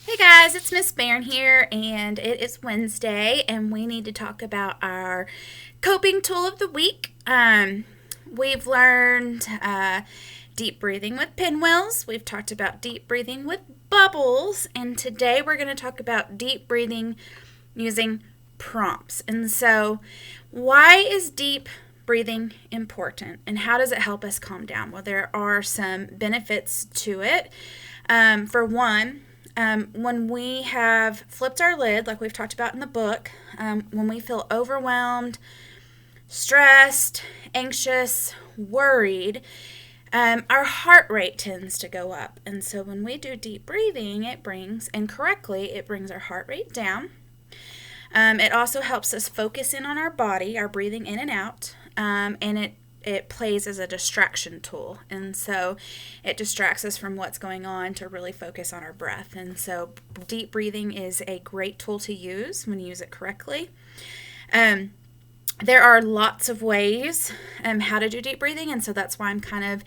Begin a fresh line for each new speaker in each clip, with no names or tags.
Hey guys, it's Miss Barron here, and it is Wednesday, and we need to talk about our coping tool of the week. We've learned deep breathing with pinwheels, we've talked about deep breathing with bubbles, and today we're going to talk about deep breathing using prompts. And so, why is deep breathing important, and how does it help us calm down? Well, there are some benefits to it. For one, when we have flipped our lid, like we've talked about in the book, when we feel overwhelmed, stressed, anxious, worried, our heart rate tends to go up. And so when we do deep breathing, it brings our heart rate down. It also helps us focus in on our body, our breathing in and out, and it plays as a distraction tool. And so it distracts us from what's going on to really focus on our breath. And so deep breathing is a great tool to use when you use it correctly. There are lots of ways how to do deep breathing, and so that's why I'm kind of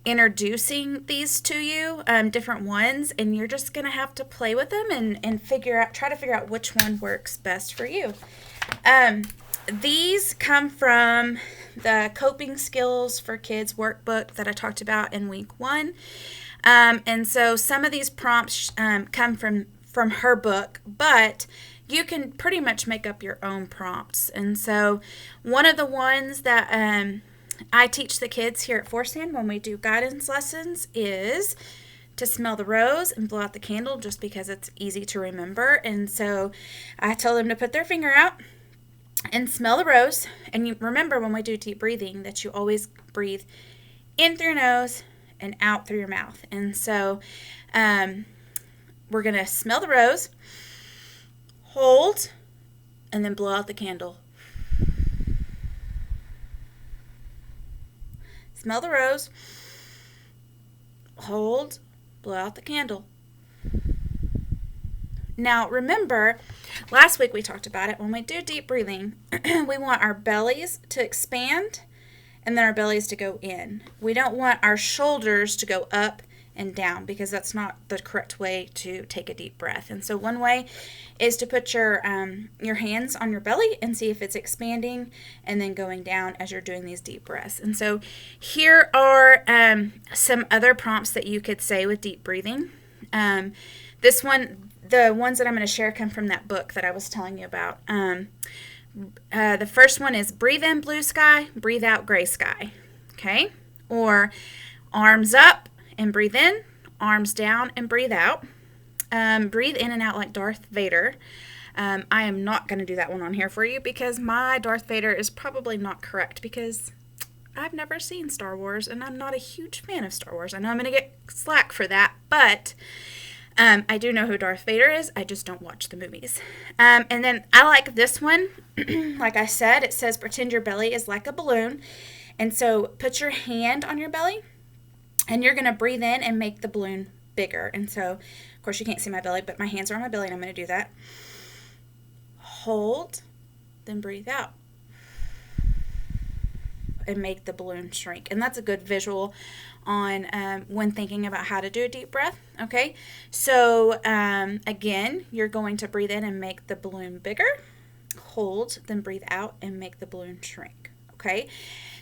introducing these to you, different ones, and you're just going to have to play with them and try to figure out which one works best for you. These come from the Coping Skills for Kids workbook that I talked about in week 1. And so some of these prompts come from her book, but you can pretty much make up your own prompts. And so one of the ones that I teach the kids here at Force Hand when we do guidance lessons is to smell the rose and blow out the candle, just because it's easy to remember. And so I tell them to put their finger out and smell the rose. And you remember, when we do deep breathing, that you always breathe in through your nose and out through your mouth. And so we're going to smell the rose, hold, and then blow out the candle. Smell the rose, hold, blow out the candle. Now, remember, last week we talked about it. When we do deep breathing, we want our bellies to expand and then our bellies to go in. We don't want our shoulders to go up and down, because that's not the correct way to take a deep breath. And so one way is to put your hands on your belly and see if it's expanding and then going down as you're doing these deep breaths. And so here are some other prompts that you could say with deep breathing. The ones that I'm going to share come from that book that I was telling you about. The first one is breathe in blue sky, breathe out gray sky. Okay? Or arms up and breathe in, arms down and breathe out. Breathe in and out like Darth Vader. I am not going to do that one on here for you, because my Darth Vader is probably not correct, because I've never seen Star Wars and I'm not a huge fan of Star Wars. I know I'm going to get slack for that, but I do know who Darth Vader is. I just don't watch the movies. And then I like this one. Like I said, it says pretend your belly is like a balloon. And so put your hand on your belly, and you're going to breathe in and make the balloon bigger. And so, of course, you can't see my belly, but my hands are on my belly, and I'm going to do that. Hold, then breathe out, and make the balloon shrink. And that's a good visual on when thinking about how to do a deep breath. Okay, so again, you're going to breathe in and make the balloon bigger, hold, then breathe out and make the balloon shrink. Okay,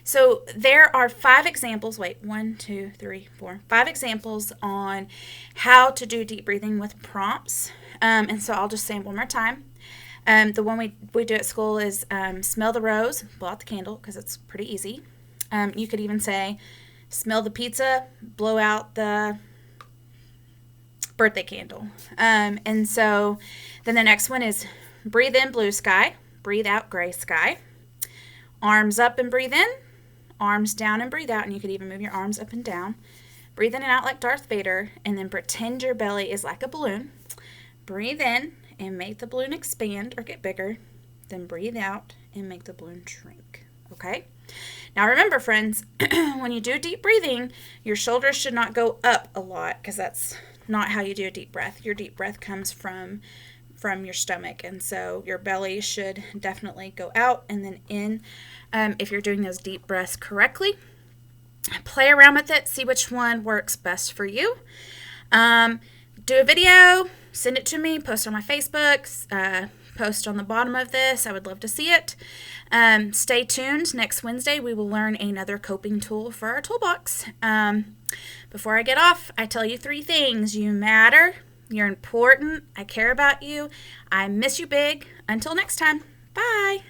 so there are 5 examples. Wait, 1, 2, 3, 4, 5 examples on how to do deep breathing with prompts. And so I'll just say them one more time. The one we do at school is smell the rose, blow out the candle, because it's pretty easy. You could even say smell the pizza, blow out the birthday candle. And so then the next one is breathe in blue sky, breathe out gray sky. Arms up and breathe in, arms down and breathe out. And you could even move your arms up and down. Breathe in and out like Darth Vader, and then pretend your belly is like a balloon. Breathe in and make the balloon expand or get bigger. Then breathe out and make the balloon shrink. Okay? Now remember, friends, when you do deep breathing, your shoulders should not go up a lot, because that's not how you do a deep breath. Your deep breath comes from your stomach, and so your belly should definitely go out and then in if you're doing those deep breaths correctly. Play around with it, see which one works best for you. Do a video, send it to me, post on my Facebook, post on the bottom of this. I would love to see it. Stay tuned. Next Wednesday, we will learn another coping tool for our toolbox. Before I get off, I tell you 3 things. You matter. You're important. I care about you. I miss you big. Until next time. Bye.